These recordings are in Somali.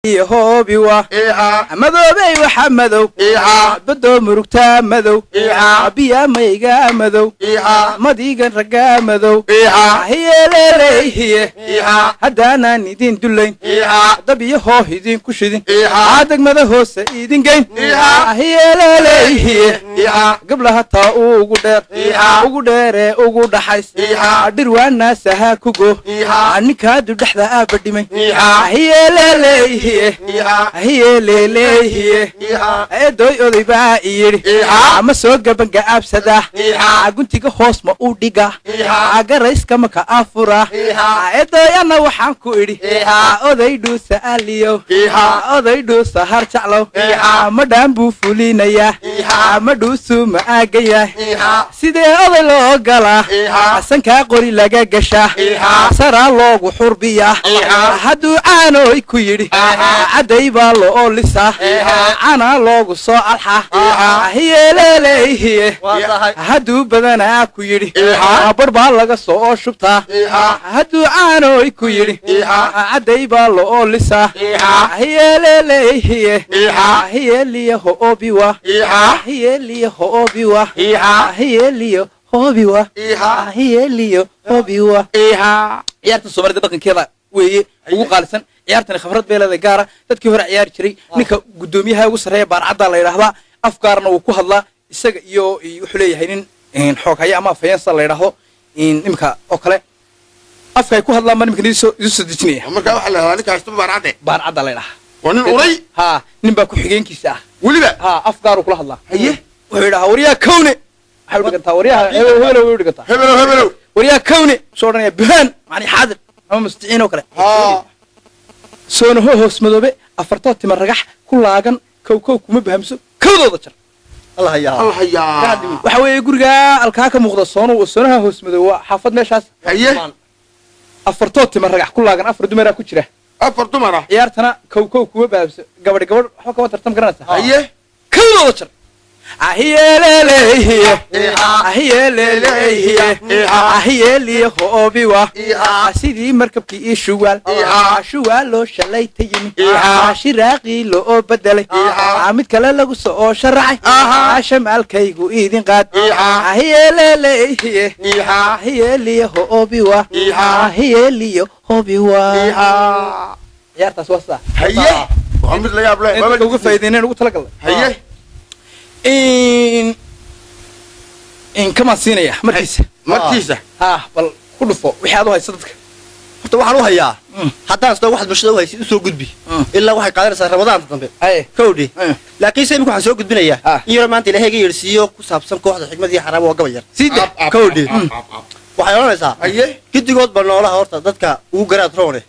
هوبيوا مذوبي وحمدو بدو مركتا مذو بيا ميغا مذو مديغن رقا مذو هي ليلي هي هدانا ندين دولين دبي هو هيدين كشدين عادق مذا هو سيدين جين هي ليلي هي قبلها تا اوغو دير اوغو دحايس دروان ناسها كوغو عنكا دحدا ابديمي هي ليلي هي ليلي هي دوي اوديبا يري اما سو غبنغا ابسدا غنتيغا هوس ما او ديغا اغريس كما كا افورا ايداينا waxaan ku iri oday dhuusa aliyo oday dhuusa har jaclo madam buu fulinaya ma dhuusu ma aagaya sidee oday loo gala sanka qori laga gasha sara loogu xurbiya haduu aanoy ku yiri caday baa loo lisa ana loogu soo alxa hiyeleeleehiye haduu badana ku yiri barbaa laga soo shubta haduu aanoy ku yiri caday baa loo lisa hiyeleeleehiye hiyeliyo hoobiwa hiyeliyo hoobiwa hiyeliyo hoobiwa hiyeliyo hoobiwa ciyaarta Soomaalida dhaqankeeda weeye ugu qaalisan ciyaartan khibrad beelada gaara dadkii hore ciyaar jiray ninka gudoomiyaha ugu sareeya baarcada la yiraahdo afkaarna uu ku hadlaa isaga iyo wuxuu leeyahay nin xoog haya ama fayansa la yiraahdo nimka oo kale afka ay ku hadlaan ma nimka isu dejinaya marka waxa la yiraahdaa ninkaas baarcada la yiraahdo waa nin uray ha nin baa ku xigeenkiisa ah waliba ha afkaar uu kula hadlaa haye wuxuu yiraahdaa wariya kawne waxa uu dhigantaa wariyaha hebelo wariya kawne soo dhanaya buhan macni xaadir ama musticiin oo kale ha soo noo hoos madoobe afartood timir ragax ku laagan kow kuma bahamso kowdooda jar Allah ya waxa weeye guriga alkaa ka muuqda soonaha hoos madoobe xaafad meeshaas haye afartood timir ragax ku laagan afar dumar ku jira afar dumar ciyaartana kow kuma bahamso gabadh waxa ka tartam garanaysa haye kowdooda jar ahiyeleeleehiye ahiyeliyo hoobiwa sidii markabkii ii shuwaal loo shalay tayimi shiraaqii loo bedelay mid kale lagu soo sharacay shamaalkaygu idin qaad ahiyeleeleehiye ahiyeliyo hoobiwa ahiyeliyo hoobiwa ciyaartaas wasa haye waa mid la yaab leh baba ugu faa'iideyneen ugu talagalay haye كمان سينيا مركيسة بل كله فوق وحياة هاي صدقك horta waxaan u hayaa haddaan soo waxaad bulshada u haysid u soo gudbi ilaa waxay qaadanaysaa Ramadaan dambe kowdi laakiin saynu waxaan soo gudbinayaa in yar maanta Ilaahay yeersiyo ku saabsan kooxda xigmad iyo xaraam oo gabayar sida kowdi waxay oranaysaa gidigood baa noolaha horta dadka ugu garaad roone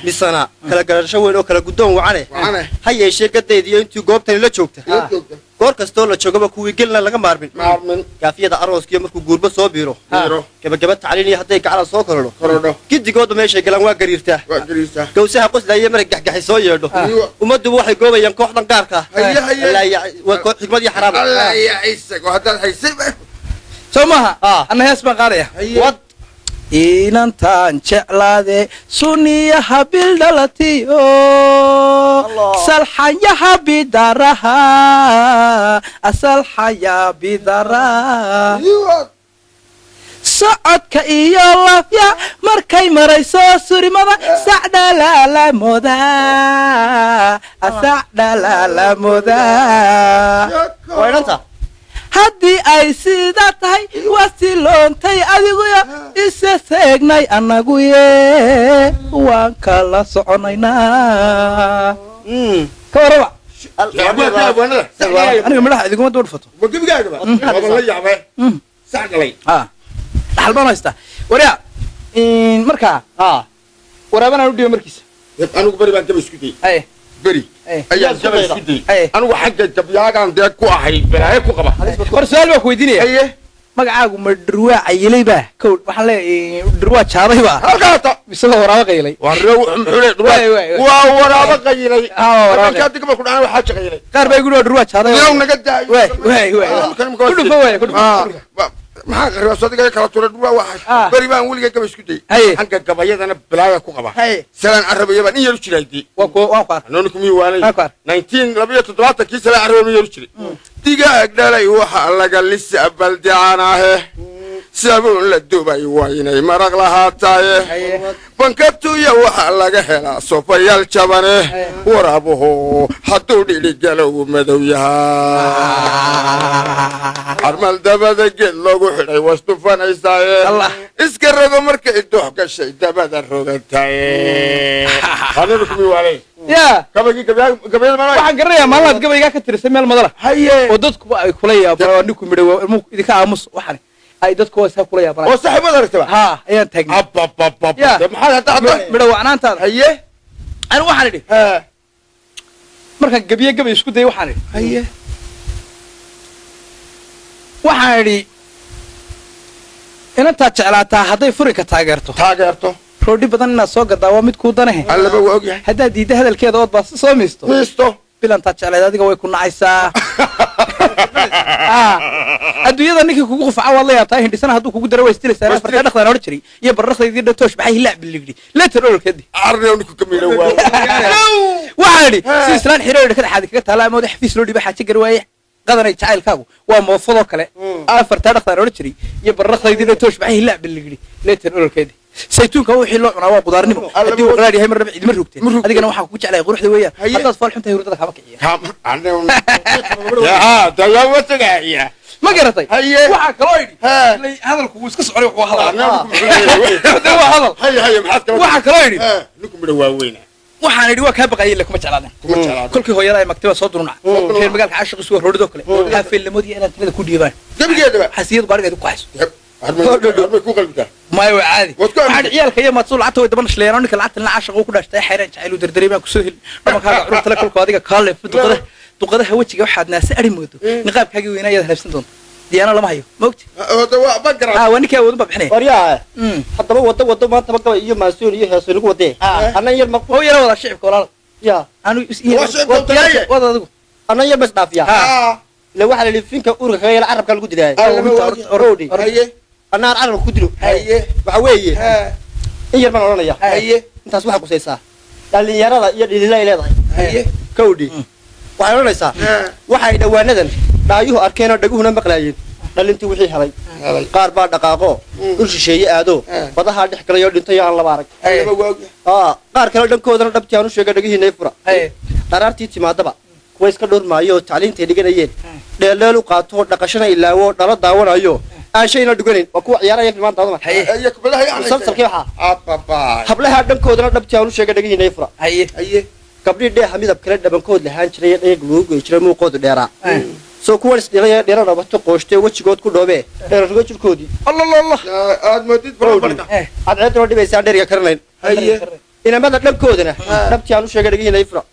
misana kala garasho weyn oo kala gudoon wacane ha yeeshee gadeediyo intii goobtan la joogta goor kastoo la joogaba kuwii gelna laga maarmin gaafiyada arooskiyo markuu guurba soo biiro gabagaba tacliin haday gacala soo korodho gidigood meesha galan waa gariirtaa gowsaha qoslaya marag gaxgaxay soo yeedho umadu waxay goobayaan kooxdan gaarka waa koox xigmad iyo xaraam Allah ya isagu hadan haysay سومها أنا هسمع قارئة وات إنتان شعلادة سنية حبيل دلتي سلحان يا حبي دارها أسلحان يا بدارها سعد كإيا لافيا مركي مريسو سوري ماذا سعد لا مودا سعد لا مودا وين أنت؟ haddii ay sidaa tahay waa siloontay adiguya isa seegnay annaguye waan kala soconaynaa ka warraba aniga midhaha idiguma daba dhufato la yaabay sax galay dhaxal baan haystaa waryaa markaa waraabana u dhiibo markiisa anigu bari baan kaba isku dayay bari ayaa jaba isku dayay anigu xagga jabyaagan deed ku ahay balaaye ku qaba war su'aal baa ku weydiinaya magacaagu ma dhirwaa cayilay baa kow waxaan leeyahay dhirwaa jaaday baa halkaata bisada waraaba qaylay waa waraaba qaylay marka digma ku dhacay waxa qaylay qaar bay gudoo dhirwaa jaaday yow naga daayo ku dhufo ما غير صديق كلا ترى واحد بريبان ولي جاب اسكتي حنك قبيضنا بلايا كوكبا سلان عربية بني يرشلي دي واقع نونكم يوالي 19 لبيه تطلعت كيس سلان عربية يرشلي تيجا أقدر يوح الله قال لسه قبل دعاناه سبون للدبي ويني مرق لها تايه بنكتو يوح الله قهلا صوفيا الشبانه ورابه حطوا لي الجلو مدويها أرمل دبادة جل لو حري واستفان إساء إسكر مرك إدوح كشيء دبادة الرغد تايه هذا ركمي وعلي يا قبل ما waxaan garanayaa maalmaad gabayga ka tirsan meel madala oo dadku ay kula yaabaan niku midhow idinka aamus waxan ay dadku waa kula yaabaan oo saxibada aragtaba ha ayaan tagnay maxaa hadda midhow wacnaantaada aan waxaan idhi markaan gabay isku day waxaan idhi waxaan idhi inantaa jeclaataa hadday furinka taageerto roodhi badan inaad soo gadaa waa mid kuu danahe allaba waa ogyahay haddaad diidda hadalkeeda ood baa soo miisto bilantaad jecleed adiga way ku nacaysaa adduunyada ninkii kugu qufaca waad la yaabtaa hindhisana hadduu kugu daro way istilaysaa afartaa dhaqdaan odhan jiray iyo barraqdaydii dhatoosh baxay hilaac billigdhi leetar ololkeedii arninku kamiina waxaan idhi si islaan xiro dhakada xaadi kaga taala amooda xafiis loo dhiba xaaji gari waaye qadanay jacaylkaagu waa moofadoo kale afartaa dhaqdaan odhan jiray iyo barraqdaydii dhatoosh baxay hilaac billigdhi leetar ololkeedii saytuunka wixii loo cunaa waa qudaarnimo haddii uu qaraar yahay marnaba cid ma rugtay adigana waxaan kugu jeclahay quruxda weeyaan haddaad fool xuntahay hurdada kama kiciya ma garatay waxaa kaloo idhi hadalku wuu iska soconay waxaa kaloo idhi waxaan idhi waa kaa baqayay ila kuma jeclaadeen kolkii hooyada ay magtaba soo durunaa reer magaalka caashiqiisu waa roodhidoo kale haafeelnamoodii inaan tilada ku dhiibaan xasiyadu gaadhigeedu ku hayso ما هو عادي واحد عيالك هي ما تصل عطوا يدبرش لي انا كل عطلنا عاشق وكل اشتاي حيران جعلوا دردري ما كسهل ما كان عروت لك كل قاديga كالف duqadaha wajiga waxaad naas ari moodo niqaabkaaga weynaa halafsan doonto diyaana lama hayo moogti waa background wanika wada baxnay wariyaa hadaba wada maanta magaba iyo maasuul iyo heeso lagu wadee anan yar ma oo yar wada shicibka walaal ya anu wada adigu anan yar bas dhaafiya la waxa la lifinka urka kaga carabka lagu diray roodi أنا أعرف كدلو. بعويه. إيه من ورانا يا. أنت أسمع قصيصة. اللي يرى يدي لا لا. كودي. وعلى رأسه. واحد دوانا ذن. لا يهو أركان دقونا مقلاين. اللي أنت وحي حري. قارب دقاقو. كل شيء أدو. بدها هاد حكلا يود أنت يا الله بارك. قار كلا دم كودنا دبتيانو شيء كدقيه نيفرا. قرارتي تما دبا. كويس كدور ما يو تعلين تيجي كنايين. دلالو قاتو دقشنا إلا هو دلال داون أيو. شيء ندقولين وكو عيارة يفهم ما تضمن. هي كبلها يعني. مسلسل كيفها. قبلها دم كودنا دبتيانو شيء كدقيه نيفرا. هي. قبل ده حميد بكرة دم كود لهان شريه يقلوق ويشرمو كود ديرا. سو كوالس ديرا ربطه قوشته وشجوت كودوبه. ديرا رجوت الكودي. الله الله. عاد مديد برا. عاد عاد ودي بس عاد ديرا كرنين. هي. إن ما دم كودنا دبتيانو شيء كدقيه نيفرا.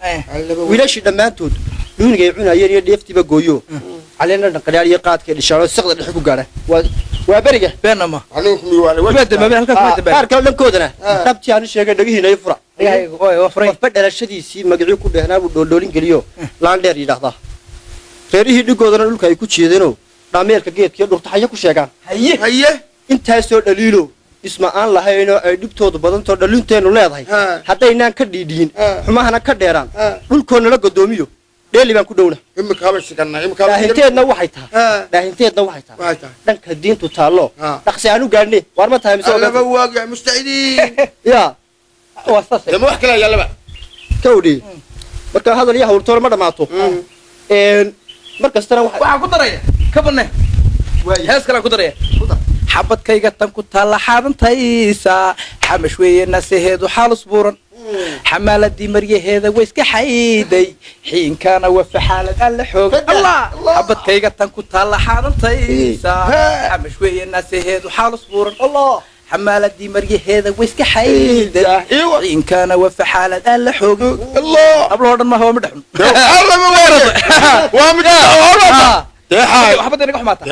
ويلاش دم تود. دون جايبنا يري ديفتي بجويو. علينا نقدر يقعد كده شارع السقط اللي حبوا جاره وبرجع بينما عليكم يوالي وبعد ما بين هالكلام كده كار لم كودنا ربتي أنا شيء قد هنا يفرع وفرين بدل الشديد سي مجري كده هنا ودولين كليو لاندر يدخله فريه دي كودنا لو كاي كوتشي دينو رامير كجيت كده دكتور حيا كوشيكا هي انت هسه دليلو اسمع الله هنا دكتور بدن تو دلين تانو لهداي حتى إننا كديدين حما هنا كديران دول كنا لقدوميو ديلي بان كدونا إمك هابش كنا إمك هابش دهنتنا وحيتها دهنتنا وحيتها دنك الدين تطالو تقصي عنو قالني وارما تهم سوى أنا بواقع مستعدين يا واسطة لما وحكي لا يلا بقى كودي مركز هذا اللي يهور تور مرة معطو مركز ترى واحد كدرية كبرنا هاس كلام كدرية حبت كي قتم كتلا حادن تيسا حمشوي الناس هيدو حال صبورا حمال الدمرية هذا ويسك حيدي حين كان وفي حالة اللحوق الله حبت كي قتم كتلا حادن تيسا حمشوي الناس هيدو حال صبورا الله حمال الدمرية هذا ويسك حيدي حين كان وفي حالة اللحوق الله قبل هذا ما هو مدحن الله ما ورد ومدحن يا حبت انك حماتها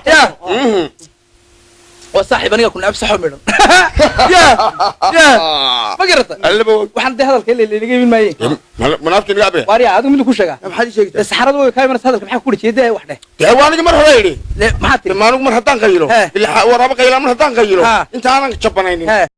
يا وصاحب أنا كنا أبصح حمر يا ما قرأت وحن ده هذا الكل اللي نجي من ماي منافت اللعبة واريا عادوا من كل شيء ما حد يشيك السحرة دول كاي من هذا الكل حكوا لي ده واحدة وانا جمر هذا لا ما حد ما نقول مرة تانغيره اللي ورا بقى يلا مرة تانغيره انت انا شبنايني